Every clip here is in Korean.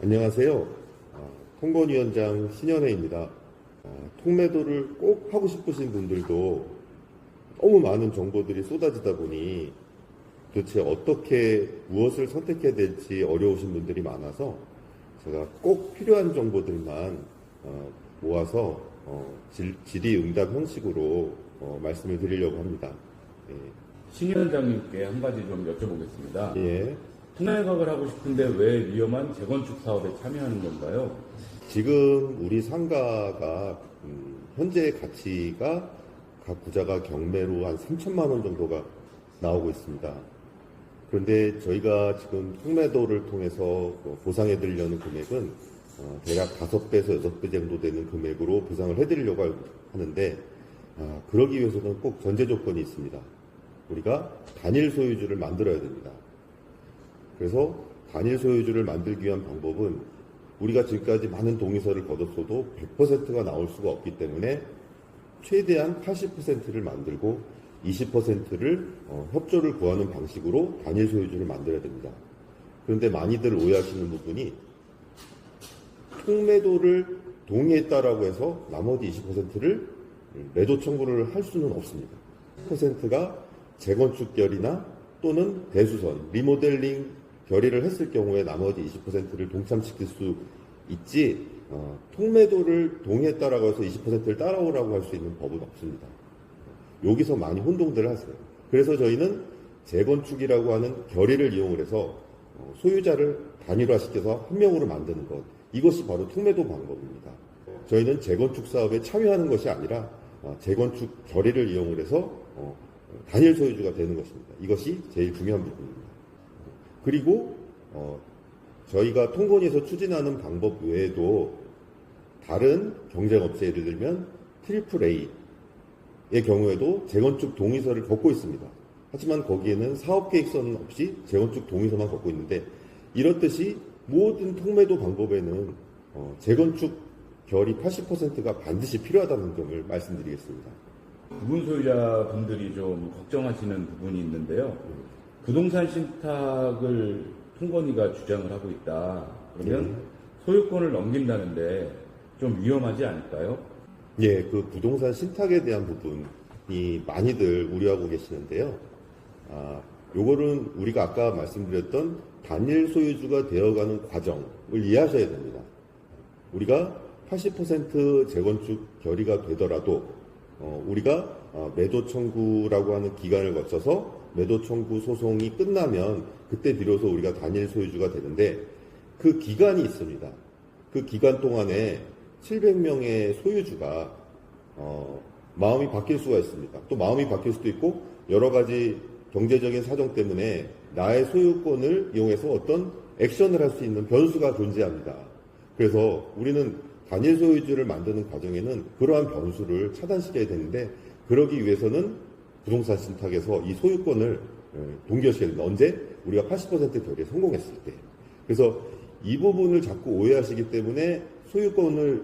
안녕하세요. 통건위원장 신현혜입니다. 통매도를 꼭 하고 싶으신 분들도 너무 많은 정보들이 쏟아지다 보니 도대체 어떻게 무엇을 선택해야 될지 어려우신 분들이 많아서 제가 꼭 필요한 정보들만 모아서 질의응답 형식으로 말씀을 드리려고 합니다. 신 위원장님께 한 가지 좀 여쭤보겠습니다. 예. 통매각을 하고 싶은데 왜 위험한 재건축 사업에 참여하는 건가요? 지금 우리 상가가 현재 가치가 각 구자가 경매로 한 3천만 원 정도가 나오고 있습니다. 그런데 저희가 지금 통매도를 통해서 보상해 드리려는 금액은 대략 5배에서 6배 정도 되는 금액으로 보상을 해드리려고 하는데 그러기 위해서는 꼭 전제 조건이 있습니다. 우리가 단일 소유주를 만들어야 됩니다. 그래서 단일 소유주를 만들기 위한 방법은 우리가 지금까지 많은 동의서를 거뒀어도 100%가 나올 수가 없기 때문에 최대한 80%를 만들고 20%를 협조를 구하는 방식으로 단일 소유주를 만들어야 됩니다. 그런데 많이들 오해하시는 부분이 통매도를 동의했다라고 해서 나머지 20%를 매도 청구를 할 수는 없습니다. 10%가 재건축 결의나 또는 대수선, 리모델링 결의를 했을 경우에 나머지 20%를 동참시킬 수 있지 통매도를 동의했다라고 해서 20%를 따라오라고 할 수 있는 법은 없습니다. 여기서 많이 혼동들을 하세요. 그래서 저희는 재건축이라고 하는 결의를 이용을 해서 소유자를 단일화시켜서 한 명으로 만드는 것, 이것이 바로 통매도 방법입니다. 저희는 재건축 사업에 참여하는 것이 아니라 재건축 결의를 이용을 해서 단일 소유주가 되는 것입니다. 이것이 제일 중요한 부분입니다. 그리고 저희가 통건위에서 추진하는 방법 외에도 다른 경쟁업체 예를 들면 트리플 A의 경우에도 재건축 동의서를 걷고 있습니다. 하지만 거기에는 사업계획서는 없이 재건축 동의서만 걷고 있는데 이렇듯이 모든 통매도 방법에는 재건축 결의 80%가 반드시 필요하다는 점을 말씀드리겠습니다. 부분 소유자분들이 좀 걱정하시는 부분이 있는데요. 부동산 신탁을 통건위가 주장을 하고 있다. 그러면 소유권을 넘긴다는데 좀 위험하지 않을까요? 예, 그 부동산 신탁에 대한 부분이 많이들 우려하고 계시는데요. 요거는 우리가 아까 말씀드렸던 단일 소유주가 되어가는 과정을 이해하셔야 됩니다. 우리가 80% 재건축 결의가 되더라도 우리가 매도 청구라고 하는 기간을 거쳐서 매도 청구 소송이 끝나면 그때 비로소 우리가 단일 소유주가 되는데 그 기간이 있습니다. 그 기간 동안에 700명의 소유주가 마음이 바뀔 수가 있습니다. 또 마음이 바뀔 수도 있고 여러 가지 경제적인 사정 때문에 나의 소유권을 이용해서 어떤 액션을 할 수 있는 변수가 존재합니다. 그래서 우리는 단일 소유주를 만드는 과정에는 그러한 변수를 차단시켜야 되는데 그러기 위해서는 부동산 신탁에서 이 소유권을 동결시켜야 된다. 언제? 우리가 80% 결의에 성공했을 때. 그래서 이 부분을 자꾸 오해하시기 때문에 소유권을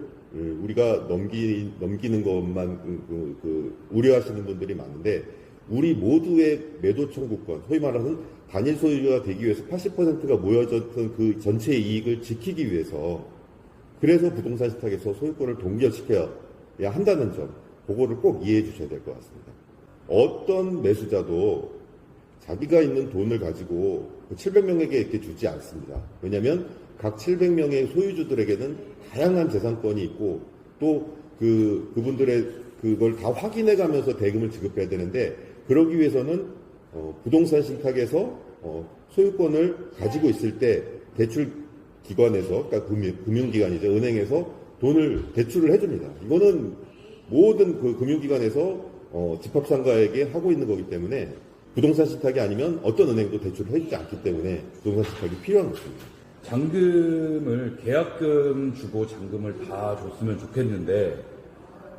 우리가 넘기는 것만 우려하시는 분들이 많은데 우리 모두의 매도 청구권, 소위 말하는 단일 소유주가 되기 위해서 80%가 모여졌던 그 전체 이익을 지키기 위해서 그래서 부동산 신탁에서 소유권을 동결시켜야 한다는 점, 그거를 꼭 이해해 주셔야 될 것 같습니다. 어떤 매수자도 자기가 있는 돈을 가지고 700명에게 이렇게 주지 않습니다. 왜냐하면 각 700명의 소유주들에게는 다양한 재산권이 있고 또 그분들의 그걸 다 확인해 가면서 대금을 지급해야 되는데 그러기 위해서는 부동산 신탁에서 소유권을 가지고 있을 때 대출 기관에서, 그러니까 금융기관이죠. 은행에서 돈을 대출을 해줍니다. 이거는 모든 그 금융기관에서 집합상가에게 하고 있는 거기 때문에 부동산 신탁이 아니면 어떤 은행도 대출을 해주지 않기 때문에 부동산 신탁이 필요한 것입니다. 잔금을 계약금 주고 잔금을 다 줬으면 좋겠는데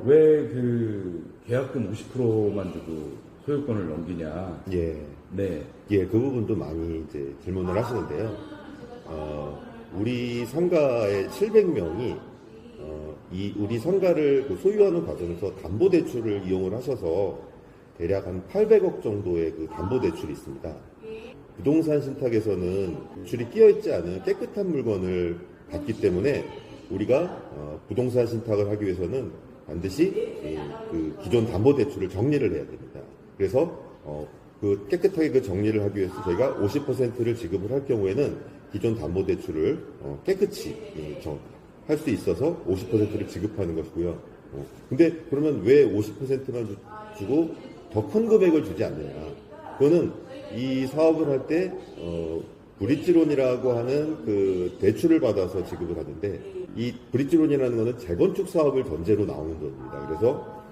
왜 그 계약금 50%만 주고 소유권을 넘기냐? 예. 네. 예, 그 부분도 많이 이제 질문을 하시는데요. 우리 상가의 700명이 우리 상가를 소유하는 과정에서 담보대출을 이용을 하셔서 대략 한 800억 정도의 그 담보대출이 있습니다. 부동산 신탁에서는 대출이 끼어있지 않은 깨끗한 물건을 받기 때문에 우리가 부동산 신탁을 하기 위해서는 반드시 그 기존 담보대출을 정리를 해야 됩니다. 그래서 그 깨끗하게 그 정리를 하기 위해서 저희가 50%를 지급을 할 경우에는 기존 담보대출을 깨끗이 할 수 있어서 50%를 지급하는 것이고요. 근데 그러면 왜 50%만 주고 더 큰 금액을 주지 않느냐? 그거는 이 사업을 할 때 브릿지론이라고 하는 그 대출을 받아서 지급을 하는데, 이 브릿지론이라는 것은 재건축 사업을 전제로 나오는 돈입니다. 그래서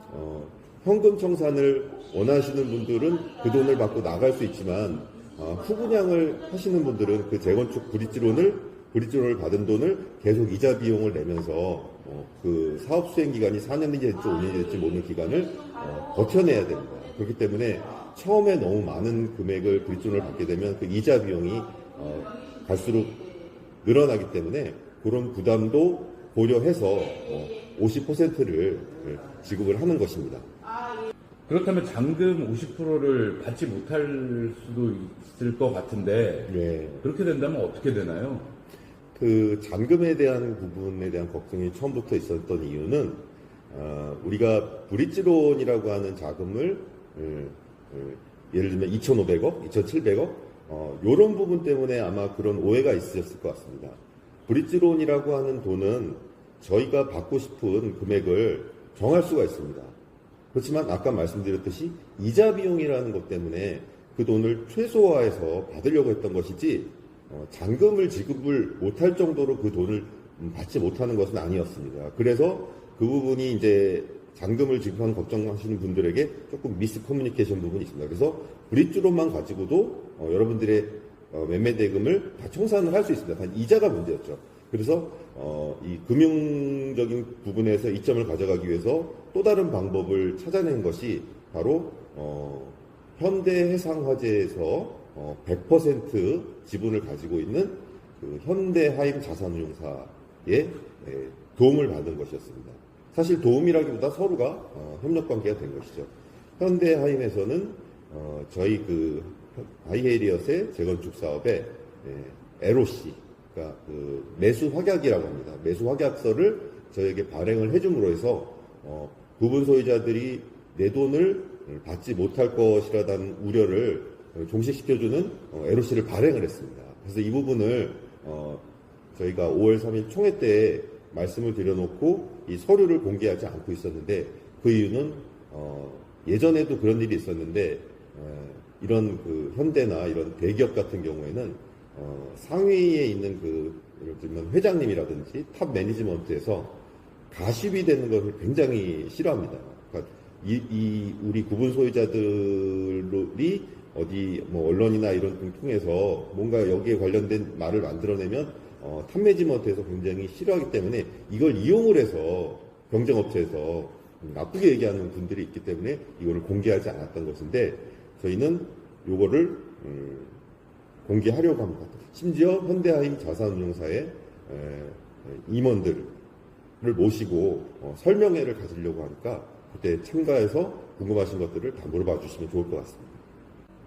현금 청산을 원하시는 분들은 그 돈을 받고 나갈 수 있지만 후분양을 하시는 분들은 그 재건축 브릿지론을 받은 돈을 계속 이자 비용을 내면서 그 사업 수행 기간이 4년이 될지 5년이 될지 모르는 기간을 버텨내야 됩니다. 그렇기 때문에 처음에 너무 많은 금액을 브릿지론을 받게 되면 그 이자 비용이 갈수록 늘어나기 때문에 그런 부담도 고려해서 50%를 지급을 하는 것입니다. 그렇다면 잔금 50%를 받지 못할 수도 있을 것 같은데 네. 그렇게 된다면 어떻게 되나요? 그 잔금에 대한 부분에 대한 걱정이 처음부터 있었던 이유는 우리가 브릿지론이라고 하는 자금을 예를 들면 2,500억, 2,700억 이런 부분 때문에 아마 그런 오해가 있으셨을 것 같습니다. 브릿지론이라고 하는 돈은 저희가 받고 싶은 금액을 정할 수가 있습니다. 그렇지만 아까 말씀드렸듯이 이자 비용이라는 것 때문에 그 돈을 최소화해서 받으려고 했던 것이지 잔금을 지급을 못할 정도로 그 돈을 받지 못하는 것은 아니었습니다. 그래서 그 부분이 이제 잔금을 지급하는 걱정하시는 분들에게 조금 미스커뮤니케이션 부분이 있습니다. 그래서 브릿지론만 가지고도 여러분들의 매매 대금을 다 청산을 할 수 있습니다. 단 이자가 문제였죠. 그래서 이 금융적인 부분에서 이점을 가져가기 위해서 또 다른 방법을 찾아낸 것이 바로 현대해상화재에서 100% 지분을 가지고 있는 그 현대하임 자산운용사의 도움을 받은 것이었습니다. 사실 도움이라기보다 서로가 협력관계가 된 것이죠. 현대하임에서는 저희 그 하이헤리엇의 재건축 사업에 LOC, 그러니까 그 매수 확약이라고 합니다. 매수 확약서를 저에게 발행을 해줌으로 해서 부분 소유자들이 내 돈을 받지 못할 것이라는 우려를 종식시켜주는 LOC를 발행을 했습니다. 그래서 이 부분을 저희가 5월 3일 총회 때 말씀을 드려놓고 이 서류를 공개하지 않고 있었는데, 그 이유는 예전에도 그런 일이 있었는데 이런 그 현대나 이런 대기업 같은 경우에는 상위에 있는 그 예를 들면 회장님이라든지 탑 매니지먼트에서 가십이 되는 것을 굉장히 싫어합니다. 그러니까 우리 구분 소유자들이 어디 뭐 언론이나 이런 등 통해서 뭔가 여기에 관련된 말을 만들어내면 탑 매니지먼트에서 굉장히 싫어하기 때문에 이걸 이용을 해서 경쟁업체에서 나쁘게 얘기하는 분들이 있기 때문에 이거를 공개하지 않았던 것인데, 저희는 요거를 공개하려고 합니다. 심지어 현대하임 자산운용사의 임원들을 모시고 설명회를 가지려고 하니까 그때 참가해서 궁금하신 것들을 다 물어봐 주시면 좋을 것 같습니다.